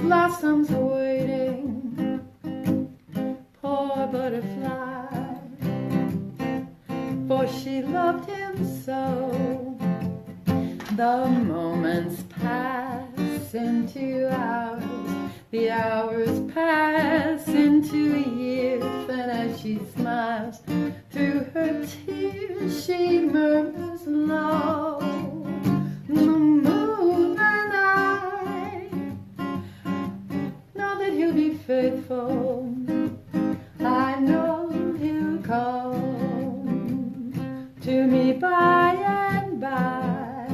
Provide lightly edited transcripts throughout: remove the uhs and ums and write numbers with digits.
blossoms waiting, poor butterfly, for she loved him so. The moments pass into hours, the hours pass into years, and as she smiles through her tears, she murmurs low, the moon and I know that he'll be faithful. I know he'll come to me by and by,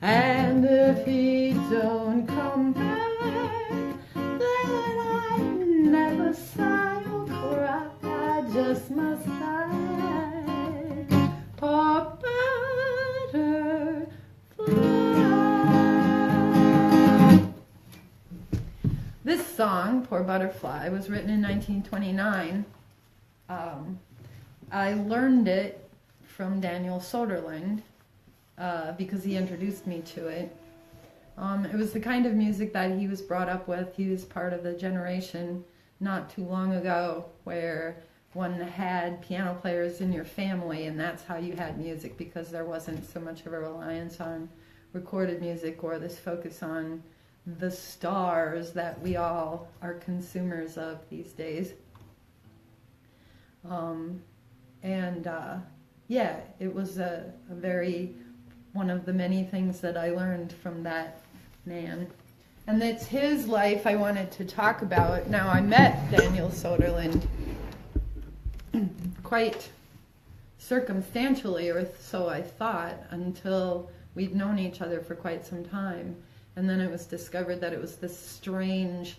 and if he don't come back, then I never sigh or cry, I just must die. Poor butterfly. This song, Poor Butterfly, was written in 1929. I learned it from Daniel Soderlind because he introduced me to it. It was the kind of music that he was brought up with. He was part of the generation not too long ago where one had piano players in your family, and that's how you had music, because there wasn't so much of a reliance on recorded music or this focus on the stars that we all are consumers of these days. Yeah, it was a very, one of the many things that I learned from that man. And it's his life I wanted to talk about. Now, I met Daniel Soderlind quite circumstantially, or so I thought, until we'd known each other for quite some time. And then it was discovered that it was this strange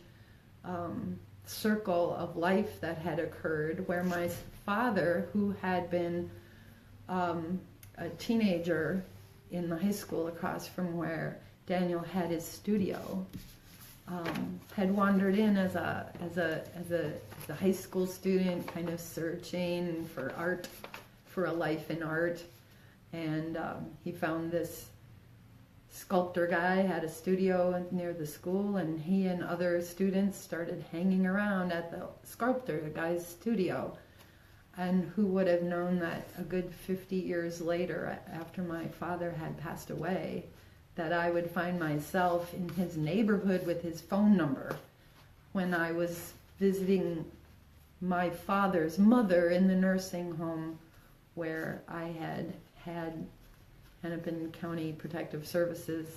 circle of life that had occurred where my father, who had been a teenager in the high school across from where Daniel had his studio, had wandered in as a high school student, kind of searching for art, for a life in art, and he found this sculptor guy had a studio near the school, and he and other students started hanging around at the sculptor guy's studio. And who would have known that a good 50 years later, after my father had passed away, that I would find myself in his neighborhood with his phone number when I was visiting my father's mother in the nursing home where I had Hennepin County Protective Services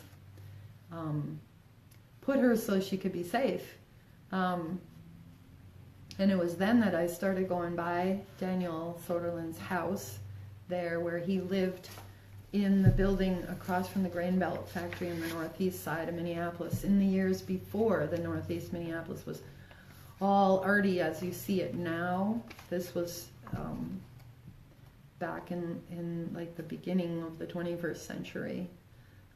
put her so she could be safe. And it was then that I started going by Daniel Soderlind's house there, where he lived in the building across from the grain belt factory in the northeast side of Minneapolis in the years before the northeast Minneapolis was all arty as you see it now. This was back in like the beginning of the 21st century.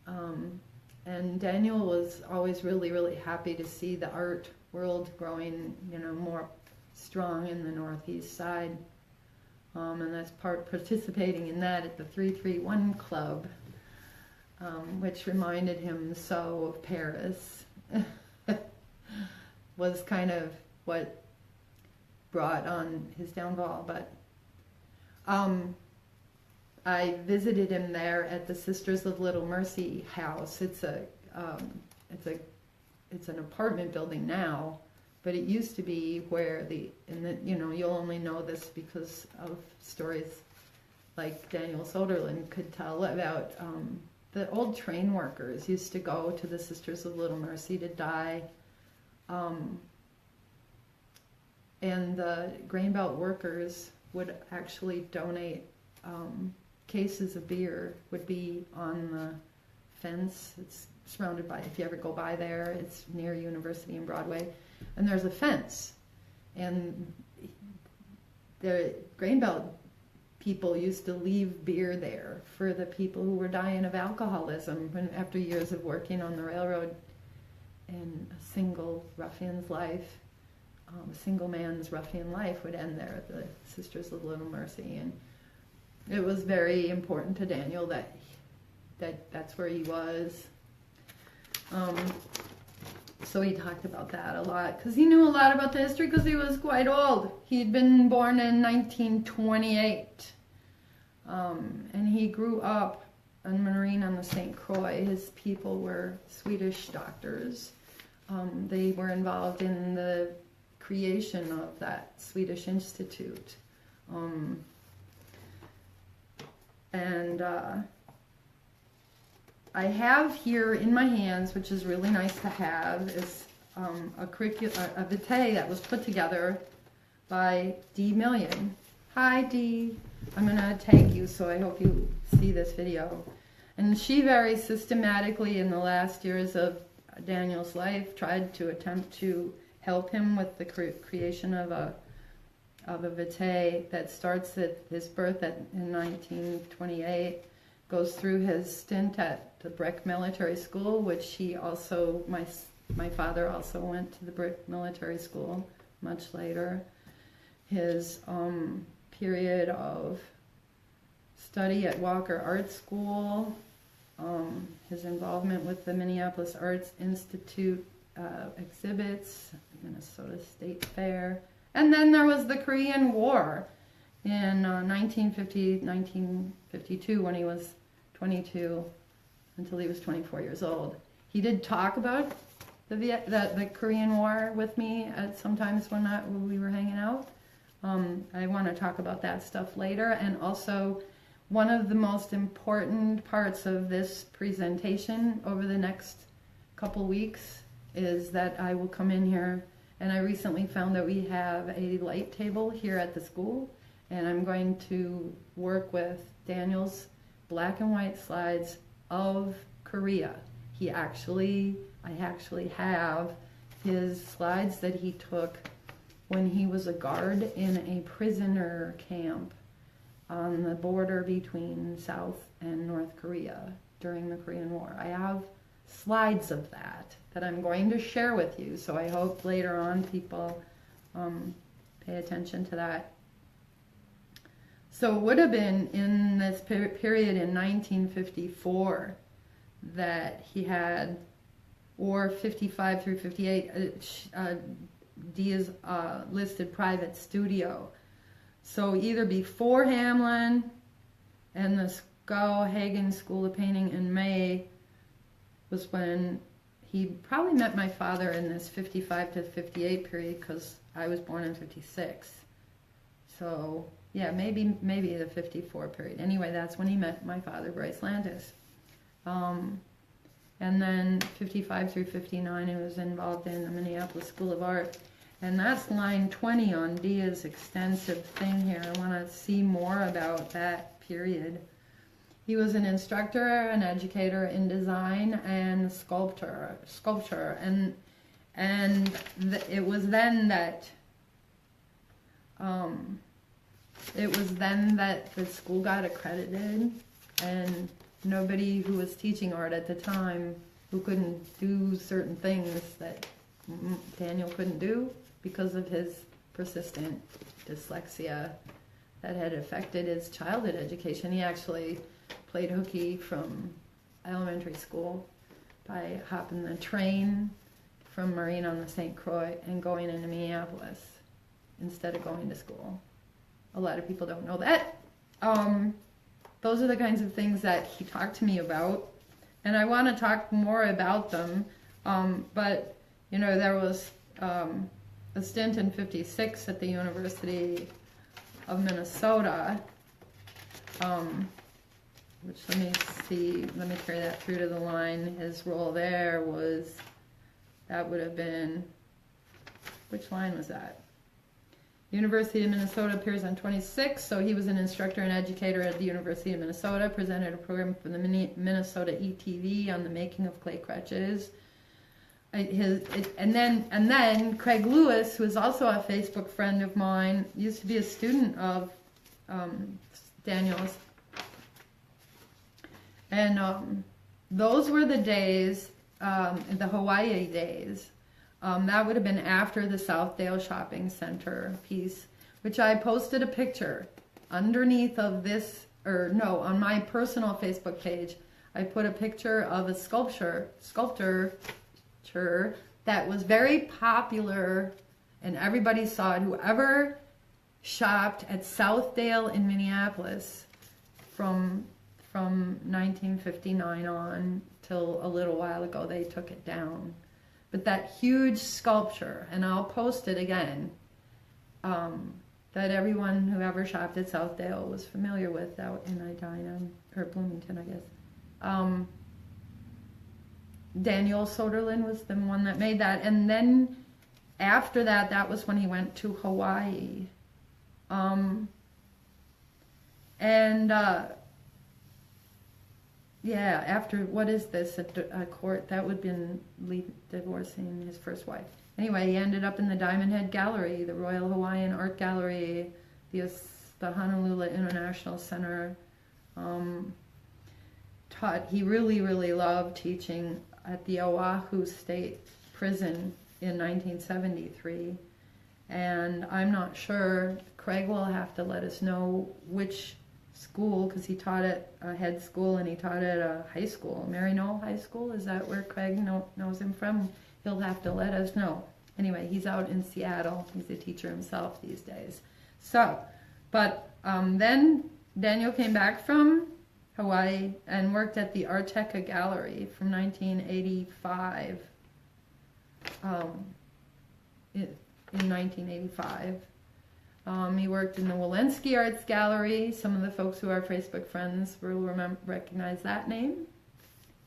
And Daniel was always really, really happy to see the art world growing, more strong in the northeast side. And that's participating in that at the 331 Club, which reminded him so of Paris, was kind of what brought on his downfall. But I visited him there at the Sisters of Little Mercy house. It's an apartment building now, but it used to be where you'll only know this because of stories like Daniel Soderlind could tell about the old train workers used to go to the Sisters of Little Mercy to die, and the grain belt workers would actually donate cases of beer, would be on the fence. It's surrounded by, if you ever go by there, it's near University and Broadway, and there's a fence, and the grain belt people used to leave beer there for the people who were dying of alcoholism after years of working on the railroad. And a single ruffian's life, a single man's ruffian life would end there at the Sisters of Little Mercy. And it was very important to Daniel that's where he was. So he talked about that a lot because he knew a lot about the history because he was quite old. He'd been born in 1928, and he grew up in Marine on the St. Croix. His people were Swedish doctors. They were involved in the creation of that Swedish Institute. I have here in my hands, which is really nice to have, is a vitae that was put together by Dee Million. Hi Dee, I'm going to tag you, so I hope you see this video. And she very systematically in the last years of Daniel's life tried to attempt to help him with the creation of a vitae that starts at his birth in 1928, goes through his stint at the Brick Military School, which he also, my father also went to the Brick Military School much later. His period of study at Walker Art School, his involvement with the Minneapolis Arts Institute exhibits, Minnesota State Fair, and then there was the Korean War in 1952 when he was 22 until he was 24 years old. He did talk about the Korean War with me at sometimes when we were hanging out. I want to talk about that stuff later, and also one of the most important parts of this presentation over the next couple weeks is that I will come in here, and I recently found that we have a light table here at the school, and I'm going to work with Daniel's black and white slides of Korea. I actually have his slides that he took when he was a guard in a prisoner camp on the border between South and North Korea during the Korean War. I have slides of that I'm going to share with you, so I hope later on people pay attention to that. So it would have been in this period in 1954 that he had, or 55 through 58, Dia's listed private studio. So either before Hamlin and the Skowhegan School of Painting in May was when he probably met my father in this 55 to 58 period, because I was born in 56. So yeah, maybe the 54 period. Anyway, that's when he met my father, Bryce Landis. And then 55 through 59, he was involved in the Minneapolis School of Art. And that's line 20 on Dia's extensive thing here. I want to see more about that period. He was an instructor, an educator in design and sculpture, and it was then that the school got accredited, and nobody who was teaching art at the time who couldn't do certain things that Daniel couldn't do because of his persistent dyslexia that had affected his childhood education. He actually played hooky from elementary school by hopping the train from Marine on the St. Croix and going into Minneapolis instead of going to school. A lot of people don't know that. Those are the kinds of things that he talked to me about, and I want to talk more about them. But you know, there was a stint in '56 at the University of Minnesota, which let me carry that through to the line. His role there was, that would have been, which line was that? University of Minnesota appears on 26, so he was an instructor and educator at the University of Minnesota, presented a program for the Minnesota ETV on the making of clay crutches. And then Craig Lewis, who is also a Facebook friend of mine, used to be a student of Daniel's. And those were the days, the Hawaii days. That would have been after the Southdale Shopping Center piece, which I posted a picture underneath of this, or no, on my personal Facebook page. I put a picture of a sculpture that was very popular and everybody saw it. Whoever shopped at Southdale in Minneapolis from 1959 on till a little while ago, they took it down. But that huge sculpture, and I'll post it again, that everyone who ever shopped at Southdale was familiar with out in Edina, or Bloomington, I guess. Daniel Soderlind was the one that made that. And then after that, that was when he went to Hawaii. Yeah, after, what is this, a court, that would have been divorcing his first wife. Anyway, he ended up in the Diamond Head Gallery, the Royal Hawaiian Art Gallery, the Honolulu International Center. He really, really loved teaching at the Oahu State Prison in 1973. And I'm not sure, Craig will have to let us know which school, because he taught at a head school and he taught at a high school, Maryknoll High School. Is that where Craig knows him from? He'll have to let us know. Anyway, he's out in Seattle. He's a teacher himself these days. So, but then Daniel came back from Hawaii and worked at the Arteca Gallery from 1985. In 1985. He worked in the Walensky Arts Gallery. Some of the folks who are Facebook friends will recognize that name.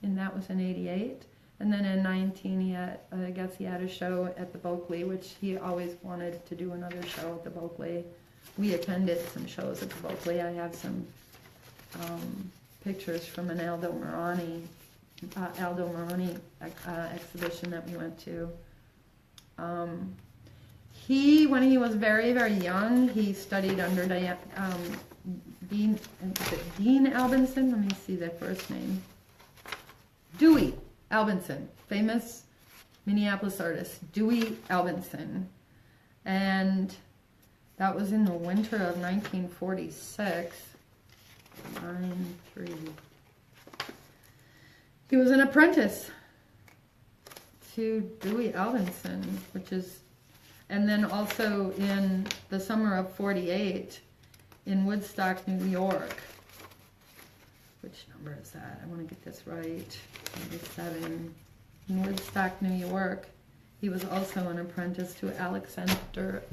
And that was in 88. And then in 19, I guess he had a show at the Bulkley, which he always wanted to do another show at the Bulkley. We attended some shows at the Bulkley. I have some pictures from an Aldo Morani exhibition that we went to. When he was very, very young, he studied under Dean Albinson. Let me see their first name. Dewey Albinson, famous Minneapolis artist, Dewey Albinson. And that was in the winter of 1946. 9-3. He was an apprentice to Dewey Albinson, which is, and then also in the summer of 48 in Woodstock, New York. Which number is that? I want to get this right. Number 7. In Woodstock, New York, he was also an apprentice to Alexander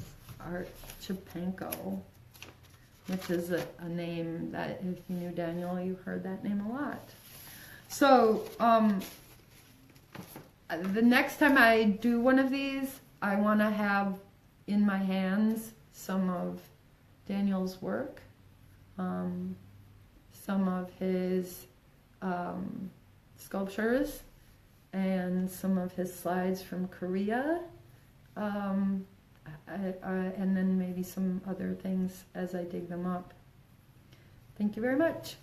Archipenko, which is a name that, if you knew Daniel, you heard that name a lot. So, the next time I do one of these, I want to have in my hands some of Daniel's work, some of his sculptures, and some of his slides from Korea, and then maybe some other things as I dig them up. Thank you very much.